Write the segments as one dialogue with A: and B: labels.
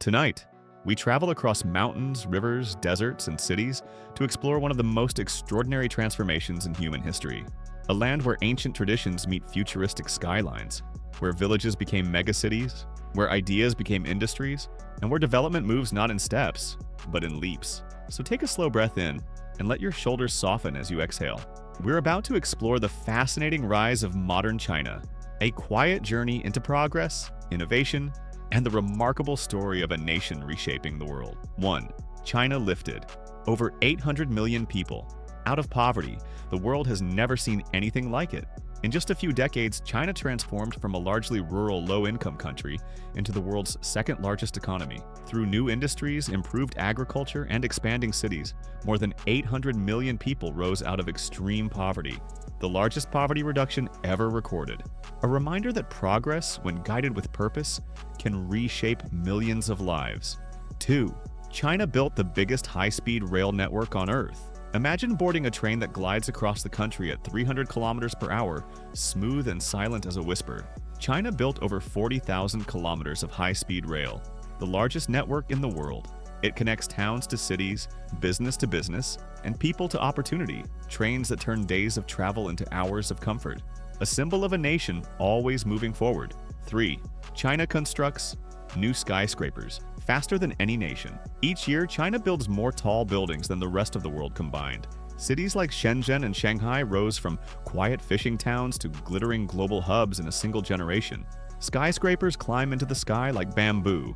A: Tonight, we travel across mountains, rivers, deserts, and cities to explore one of the most extraordinary transformations in human history. A land where ancient traditions meet futuristic skylines, where villages became megacities, where ideas became industries, and where development moves not in steps, but in leaps. So take a slow breath in and let your shoulders soften as you exhale. We're about to explore the fascinating rise of modern China, a quiet journey into progress, innovation, and the remarkable story of a nation reshaping the world. 1. China lifted. Over 800 million people. Out of poverty, the world has never seen anything like it. In just a few decades, China transformed from a largely rural, low-income country into the world's second-largest economy. Through new industries, improved agriculture, and expanding cities, more than 800 million people rose out of extreme poverty, the largest poverty reduction ever recorded. A reminder that progress, when guided with purpose, can reshape millions of lives. 2. China built the biggest high-speed rail network on Earth. Imagine boarding a train that glides across the country at 300 kilometers per hour, smooth and silent as a whisper. China built over 40,000 kilometers of high-speed rail, the largest network in the world. It connects towns to cities, business to business, and people to opportunity, trains that turn days of travel into hours of comfort. A symbol of a nation always moving forward. 3. China constructs new skyscrapers, faster than any nation. Each year, China builds more tall buildings than the rest of the world combined. Cities like Shenzhen and Shanghai rose from quiet fishing towns to glittering global hubs in a single generation. Skyscrapers climb into the sky like bamboo,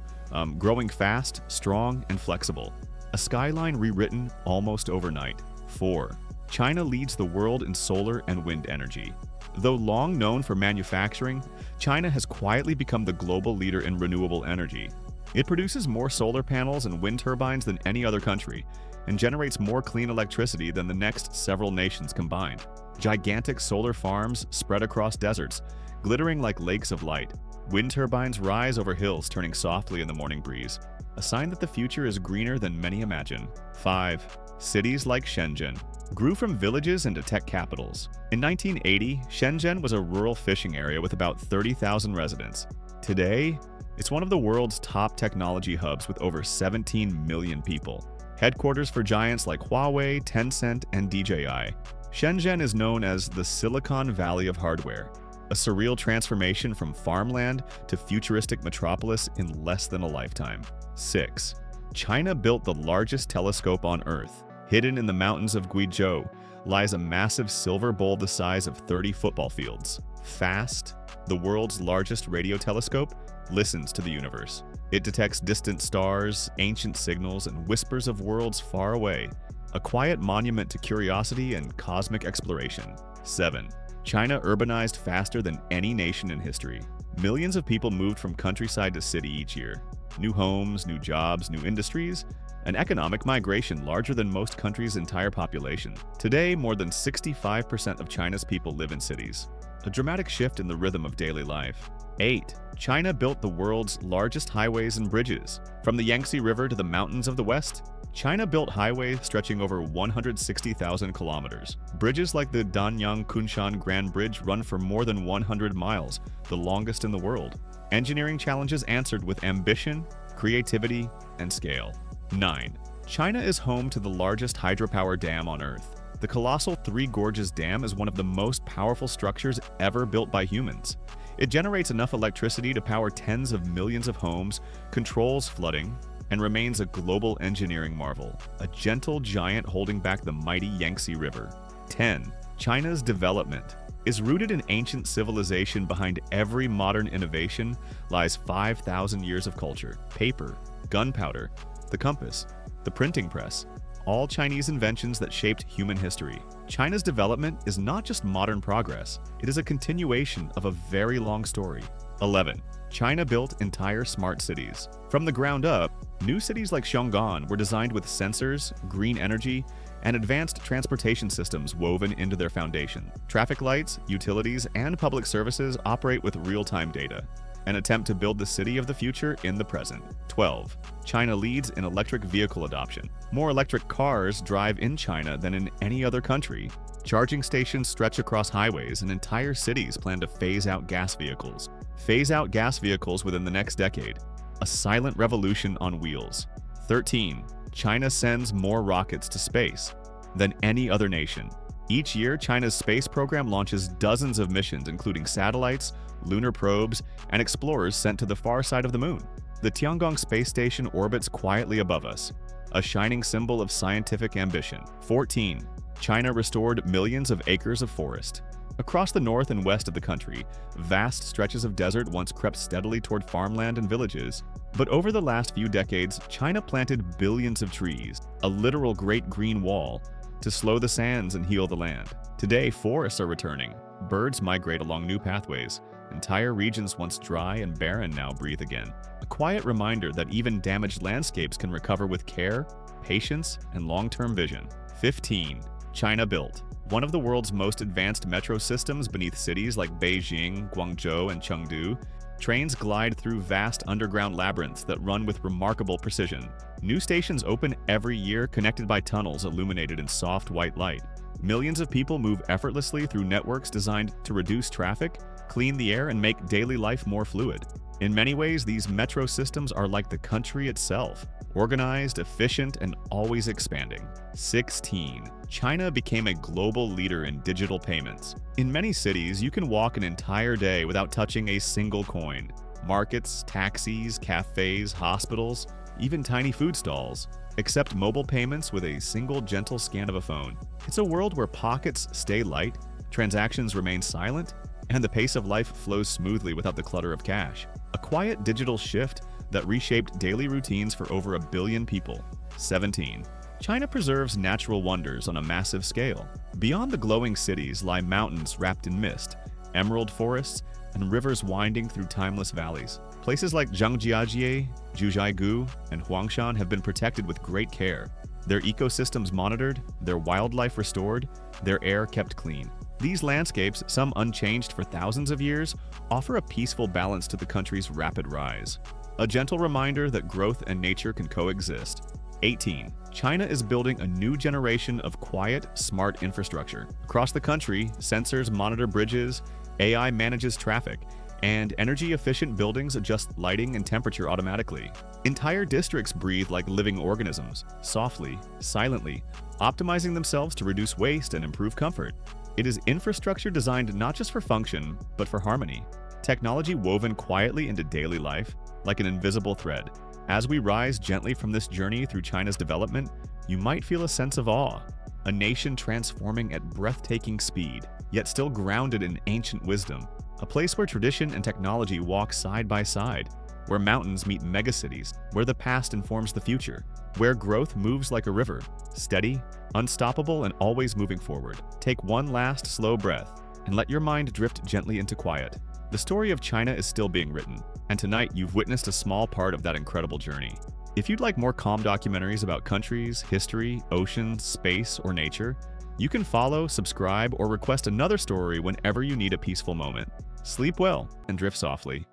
A: growing fast, strong, and flexible. A skyline rewritten almost overnight. 4. China leads the world in solar and wind energy. Though long known for manufacturing, China has quietly become the global leader in renewable energy. It produces more solar panels and wind turbines than any other country, and generates more clean electricity than the next several nations combined. Gigantic solar farms spread across deserts, glittering like lakes of light. Wind turbines rise over hills, turning softly in the morning breeze, a sign that the future is greener than many imagine. 5. Cities like Shenzhen grew from villages into tech capitals. In 1980, Shenzhen was a rural fishing area with about 30,000 residents. Today, it's one of the world's top technology hubs with over 17 million people. Headquarters for giants like Huawei, Tencent, and DJI. Shenzhen is known as the Silicon Valley of hardware, a surreal transformation from farmland to futuristic metropolis in less than a lifetime. 6. China built the largest telescope on Earth. Hidden in the mountains of Guizhou lies a massive silver bowl the size of 30 football fields. FAST, the world's largest radio telescope, listens to the universe. It detects distant stars, ancient signals, and whispers of worlds far away, a quiet monument to curiosity and cosmic exploration. 7. China urbanized faster than any nation in history. Millions of people moved from countryside to city each year. New homes, new jobs, new industries, an economic migration larger than most countries' entire population. Today, more than 65% of China's people live in cities, a dramatic shift in the rhythm of daily life. 8. China built the world's largest highways and bridges. From the Yangtze River to the mountains of the West, China built highways stretching over 160,000 kilometers. Bridges like the Danyang-Kunshan Grand Bridge run for more than 100 miles, the longest in the world. Engineering challenges answered with ambition, creativity, and scale. 9. China is home to the largest hydropower dam on Earth. The colossal Three Gorges Dam is one of the most powerful structures ever built by humans. It generates enough electricity to power tens of millions of homes, controls flooding, and remains a global engineering marvel, a gentle giant holding back the mighty Yangtze River. 10. China's development is rooted in ancient civilization. Behind every modern innovation lies 5,000 years of culture. Paper, gunpowder, the compass, the printing press, all Chinese inventions that shaped human history. China's development is not just modern progress, it is a continuation of a very long story. 11. China built entire smart cities. From the ground up, new cities like Xiong'an were designed with sensors, green energy, and advanced transportation systems woven into their foundation. Traffic lights, utilities, and public services operate with real-time data, an attempt to build the city of the future in the present. 12. China leads in electric vehicle adoption. More electric cars drive in China than in any other country. Charging stations stretch across highways, and entire cities plan to phase out gas vehicles. Phase out gas vehicles within the next decade. a silent revolution on wheels. 13. China sends more rockets to space than any other nation. Each year, China's space program launches dozens of missions, including satellites, lunar probes, and explorers sent to the far side of the moon. The Tiangong space station orbits quietly above us, a shining symbol of scientific ambition. 14. China restored millions of acres of forest. Across the north and west of the country, vast stretches of desert once crept steadily toward farmland and villages. But over the last few decades, China planted billions of trees, a literal Great Green Wall, to slow the sands and heal the land. Today, forests are returning. Birds migrate along new pathways. Entire regions once dry and barren now breathe again. A quiet reminder that even damaged landscapes can recover with care, patience, and long-term vision. 15. China built one of the world's most advanced metro systems beneath cities like Beijing, Guangzhou, and Chengdu. Trains glide through vast underground labyrinths that run with remarkable precision. New stations open every year, connected by tunnels illuminated in soft white light. Millions of people move effortlessly through networks designed to reduce traffic, clean the air, and make daily life more fluid. In many ways, these metro systems are like the country itself, organized, efficient, and always expanding. 16. China became a global leader in digital payments. In many cities, you can walk an entire day without touching a single coin. Markets, taxis, cafes, hospitals, even tiny food stalls accept mobile payments with a single gentle scan of a phone. It's a world where pockets stay light, transactions remain silent, and the pace of life flows smoothly without the clutter of cash. A quiet digital shift that reshaped daily routines for over 1 billion people. 17. China preserves natural wonders on a massive scale. Beyond the glowing cities lie mountains wrapped in mist, emerald forests, and rivers winding through timeless valleys. Places like Zhangjiajie, Zhujiagu, and Huangshan have been protected with great care. Their ecosystems monitored, their wildlife restored, their air kept clean. These landscapes, some unchanged for thousands of years, offer a peaceful balance to the country's rapid rise. A gentle reminder that growth and nature can coexist. 18. China is building a new generation of quiet, smart infrastructure. Across the country, sensors monitor bridges, AI manages traffic, and energy-efficient buildings adjust lighting and temperature automatically. Entire districts breathe like living organisms, softly, silently, optimizing themselves to reduce waste and improve comfort. It is infrastructure designed not just for function, but for harmony. Technology woven quietly into daily life, like an invisible thread. As we rise gently from this journey through China's development, you might feel a sense of awe. A nation transforming at breathtaking speed, yet still grounded in ancient wisdom. A place where tradition and technology walk side by side, where mountains meet megacities, where the past informs the future, where growth moves like a river, steady, unstoppable, and always moving forward. Take one last slow breath and let your mind drift gently into quiet. The story of China is still being written, and tonight you've witnessed a small part of that incredible journey. If you'd like more calm documentaries about countries, history, oceans, space, or nature, you can follow, subscribe, or request another story whenever you need a peaceful moment. Sleep well and drift softly.